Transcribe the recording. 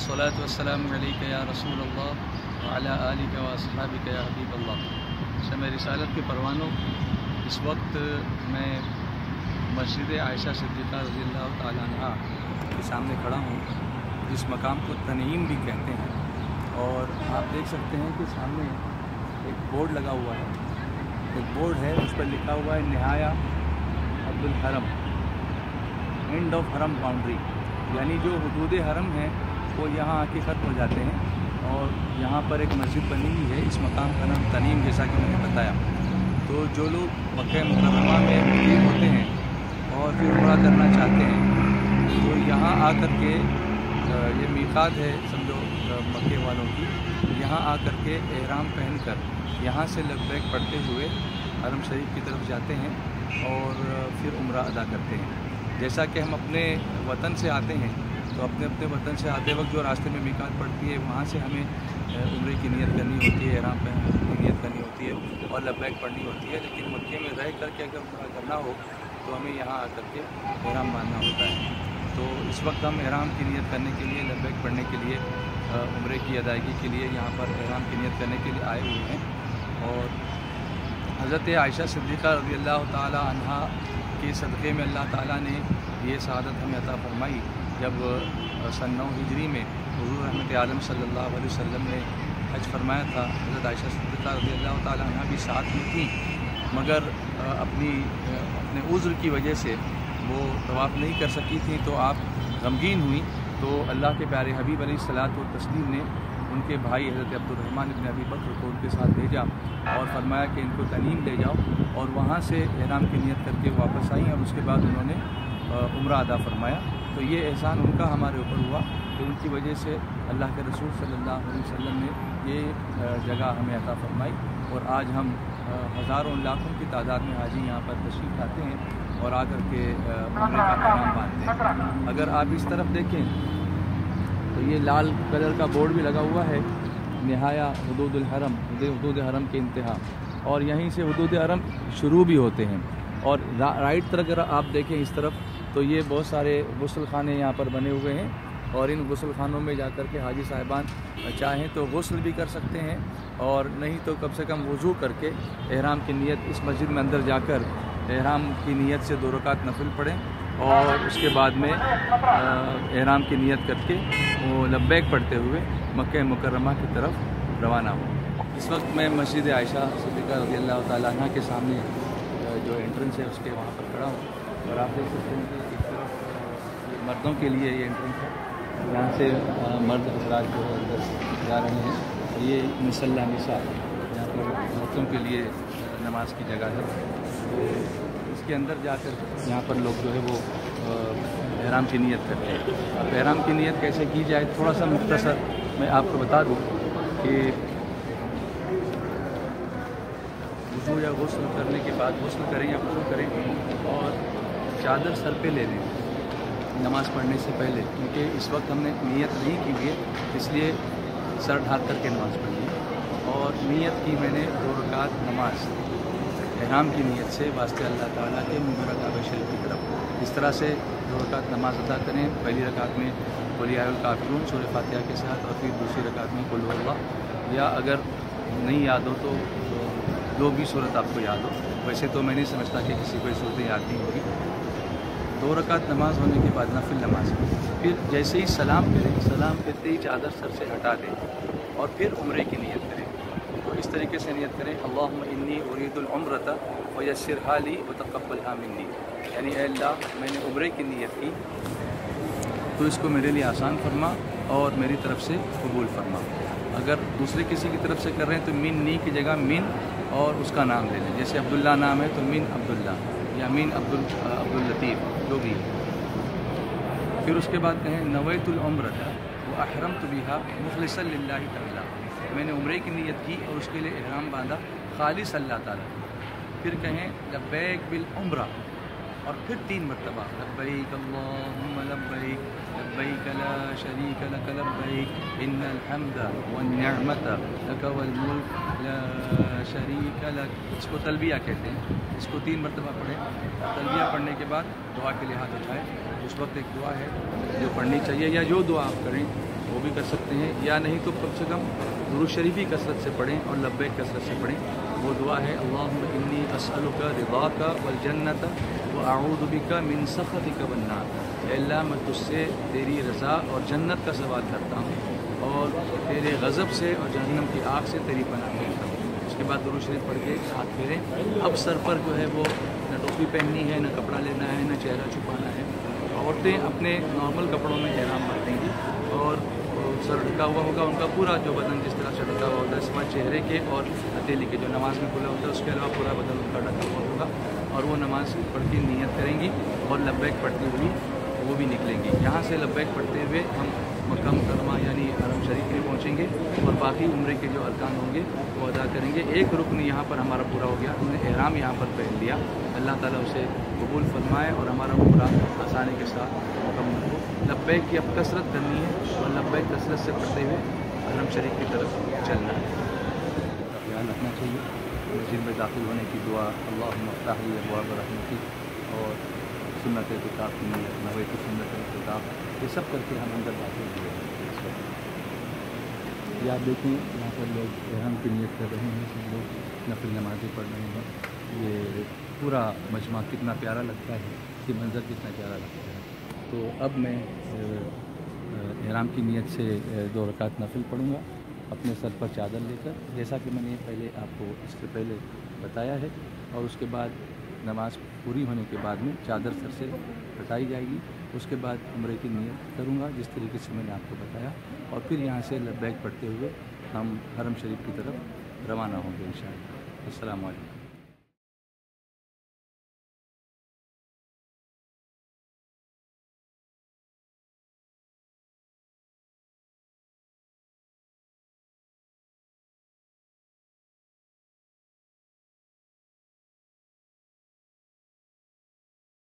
अस्सलातु वस्सलामु अलैका या रसूल अल्लाह व अला आलिका व अस्हाबिका या हबीब अल्लाह। शम्स रिसालत के परवानों, इस वक्त मैं मस्जिद आयशा सिद्दीक़ा रज़ियल्लाहु ताला अन्हा के सामने खड़ा हूँ, जिस मकाम को तनईम भी कहते हैं। और आप देख सकते हैं कि सामने एक बोर्ड लगा हुआ है, एक बोर्ड है, उस पर लिखा हुआ है निहाया अब्दुल हरम, एंड ऑफ हरम बाउंड्री, यानी जो हुदूद हरम हैं वो यहाँ आके ख़त्म हो जाते हैं। और यहाँ पर एक मस्जिद बनी हुई है, इस मकाम का नाम तनीम, जैसा कि मैंने बताया। तो जो लोग मक्का मुकर्रमा में मुकीम होते हैं और फिर उम्रा करना चाहते हैं, तो यहाँ आकर के ये मीक़ात है समझो मक्के वालों की, यहाँ आकर के एहराम पहनकर यहाँ से लब्बैक पढ़ते हुए हरम शरीफ की तरफ जाते हैं और फिर उम्रा अदा करते हैं। जैसा कि हम अपने वतन से आते हैं, तो अपने वतन से आते वक्त जो रास्ते में मीक़ात पड़ती है, वहाँ से हमें उम्रे की नियत करनी होती है, एहराम पहनने की नियत करनी होती है और लब्बैक पढ़नी होती है। लेकिन मक्के में रह करके अगर उम्रा करना हो तो हमें यहाँ आकर के एहराम बांधना होता है। तो इस वक्त हम एहराम की नियत करने के लिए, लब्बैक पढ़ने के लिए, उम्रे की अदायगी के लिए यहाँ पर एहराम की नियत करने के लिए आए हुए हैं। और हज़रत आयशा सिद्दीक़ा रज़ियल्लाहु ताला अन्हा के सदक़े में अल्लाह ताला ने ये सआदत हमें अता फरमाई, जब सन 9 हिजरी में हुज़ूर रहमत आलम सल्लल्लाहु अलैहि वसल्लम ने हज फरमाया था। हज़रत आयशा सिद्दीक़ा रज़ियल्लाहु ताला अन्हा भी साथ में थी, मगर अपने उज़्र की वजह से वो तवाफ़ नहीं कर सकी थी, तो आप गमगीन हुई। तो अल्लाह के प्यारे हबीब अलैहिस्सलातु व तस्लीम ने उनके भाई हज़रत अब्दुर्रहमान इब्न अबी बकर को उनके साथ भेजा और फरमाया कि इनको तनीम ले जाओ, और वहाँ से एहराम की नियत करके वापस आई और उसके बाद उन्होंने उम्रा अदा फरमाया। तो ये एहसान उनका हमारे ऊपर हुआ कि उनकी वजह से अल्लाह के रसूल सल्लल्लाहु अलैहि वसल्लम ने ये जगह हमें अता फरमाई। और आज हम हज़ारों लाखों की तादाद में हाजी यहाँ पर तशरीफ़ लाते हैं और आकर के उम्रे का एहराम बांधते हैं। अगर आप इस तरफ देखें तो ये लाल कलर का बोर्ड भी लगा हुआ है, निहाया हुदूदुल हरम, हुदूद हरम के इंतहा, और यहीं से हुदूद हरम शुरू भी होते हैं। और राइट तरफ अगर आप देखें इस तरफ, तो ये बहुत सारे गुस्ल खाने यहाँ पर बने हुए हैं, और इन गुस्ल खानों में जाकर के हाजी साहिबान चाहें तो गुस्ल भी कर सकते हैं, और नहीं तो कम से कम वज़ू करके एहराम की नियत इस मस्जिद में अंदर जाकर एहराम की नियत से 2 रकात नफिल पढ़ें और उसके बाद में एहराम की नियत करके वो लब्बैक पढ़ते हुए मक्का मुकर्रमा की तरफ रवाना हो। इस वक्त मैं मस्जिद आयशा सिद्दीक़ा रज़ियल्लाहु ताला अन्हा के सामने जो एंट्रेंस है उसके वहाँ पर खड़ा हूँ, और आप देख सकते हैं कि एक तरफ मर्दों के लिए ये एंट्रेंस है, यहाँ से मर्द हज़रात जो है अंदर जा रहे हैं। ये मुसल्ला निसा, यहाँ पर औरतों के लिए नमाज की जगह है। तो इसके अंदर जाकर यहाँ पर लोग जो है वो एहराम की नियत करते हैं। अब एहराम की नियत कैसे की जाए, थोड़ा सा मुख्तसर मैं आपको बता दूँ कि वज़ू या गुस्ल करने के बाद गुस्ल करें या वज़ू करें और चादर सर पे ले लें नमाज़ पढ़ने से पहले, क्योंकि इस वक्त हमने नियत नहीं की हुई है, इसलिए सर ढाँक करके नमाज़ पढ़ी। और नियत की मैंने 2 रकात नमाज एहराम की नियत से वास्ते अल्लाह ताला के मुबारक काबा शरीफ की तरफ। इस तरह से 2 रकात नमाज अदा करें। पहली रकात में कुल या अय्युहल काफ़िरून सूरह फातिहा के साथ, और फिर दूसरी रकात में कुल हुवल्लाह, या अगर नहीं याद हो तो जो भी सूरत आपको याद हो। वैसे तो मैं नहीं समझता कि किसी को सूरतें याद नहीं होगी। 2 रकात नमाज होने के बाद नफिल नमाज, फिर जैसे ही सलाम करें, सलाम करते ही चादर सर से हटा दें और फिर उम्रे की नियत करें। तो इस तरीके से नियत करें, अल्लाहुम्मा इन्नी उरीदुल उम्रता व यस्सिरहा ली व तक़ब्बलहा मिन्नी, यानी ऐ अल्लाह मैंने उम्रे की नियत की तो इसको मेरे लिए आसान फरमा और मेरी तरफ से कबूल फरमा। अगर दूसरे किसी की तरफ से कर रहे हैं तो मिन नी की जगह मिन और उसका नाम ले लें। जैसे अब्दुल्ला नाम है तो मिन अब्दुल्ला या मिन अब्दुल लतीफ़, जो भी। फिर उसके बाद कहें नवैतुल उम्रता व अहरमतु बिहा मुख़लिसन लिल्लाहि तआला, मैंने उम्रे की नियत की और उसके लिए एहराम बांधा खालिस अल्लाह ताला। फिर कहें लब्बैक बिल उम्रा, और फिर 3 मरतबा लब्बैक अल्लाहुम्मा लब्बैक लब्बैक ला शरीक लक लब्बैक इन्नल हम्दा वन निअमता लक वल मुल्क ला शरीक लक। इसको तलबिया कहते हैं। इसको 3 मरतबा पढ़ें। तलबिया पढ़ने के बाद दुआ के लिए हाथ उठाएं। उस वक्त एक दुआ है जो पढ़नी चाहिए, या जो दुआ आप करें वो भी कर सकते हैं, या नहीं तो कम से कम दुरूद शरीफ ही कसरत से पढ़ें और लब्बैक कसरत से पढ़ें। वो दुआ है अल्लाहुम्मा इन्नी अस्अलुका रिदाका वल जन्नत व अऊज़ु बिका मिन सख़तिका वन नार। अल्लाह मैं तुझसे तेरी रज़ा और जन्नत का सवाल करता हूँ और तेरे गज़ब से और जहन्नम की आग से तेरी पनाह मांगता हूँ। उसके बाद दुरूद शरीफ पढ़ के हाथ फेरें। अब सर पर जो है वो न टोपी पहननी है, न कपड़ा लेना है, न चेहरा छुपाना है। औरतें अपने नॉर्मल कपड़ों में एहराम बांटेंगी और सर ढका हुआ होगा, उनका पूरा जो बदन जिस तरह से ढका हुआ होता है, सिवाय चेहरे के और हथेली के जो नमाज में खुला होता है उसके अलावा पूरा बदन उनका ढका हुआ होगा। और वो नमाज पढ़ के नियत करेंगी और लब्बैक पढ़ती हुई वो भी निकलेंगी। यहाँ से लब्बैक पढ़ते हुए हम मक्का मुकर्रमा यानी हरम शरीफ में पहुँचेंगे और बाकी उम्रे के जो अरकान होंगे वो अदा करेंगे। एक रुकन यहाँ पर हमारा पूरा हो गया, हमने एहराम यहाँ पर पहन लिया। अल्लाह ताला उसे कबूल फरमाए और हमारा उम्रा आसानी के साथ मुकम्मल हो। लब्बैक की अब कसरत करनी है और लब्बैक कसरत से पढ़ते हुए हरम शरीफ की तरफ चलना है। ख्याल रखना चाहिए। मस्जिद में दाखिल होने की दुआ अल्लाहुम्मा इफ्तह ली अबवाब रहमतिक और सुन्नत एतिकाफ़ की नियत, नवैतु सुन्नत एतिकाफ़, ये सब करके हम अंदर दाखिल हुए हैं। ये आप देखें यहाँ पर लोग एहराम की नियत कर रहे हैं, सब लोग नफिल नमाज़ें पढ़ रहे हैं। ये पूरा मजमा कितना प्यारा लगता है, ये मंज़र कितना प्यारा लगता है। तो अब मैं एहराम की नियत से 2 रकात नफिल पढ़ूँगा अपने सर पर चादर लेकर, जैसा कि मैंने पहले आपको इससे पहले बताया है। और उसके बाद नमाज पूरी होने के बाद में चादर सर से हटाई जाएगी। उसके बाद उम्रे की नियत करूँगा जिस तरीके से मैंने आपको बताया, और फिर यहाँ से लब्बैक पढ़ते हुए हम हरम शरीफ की तरफ रवाना होंगे इंशाअल्लाह। अस्सलामु अलैकुम।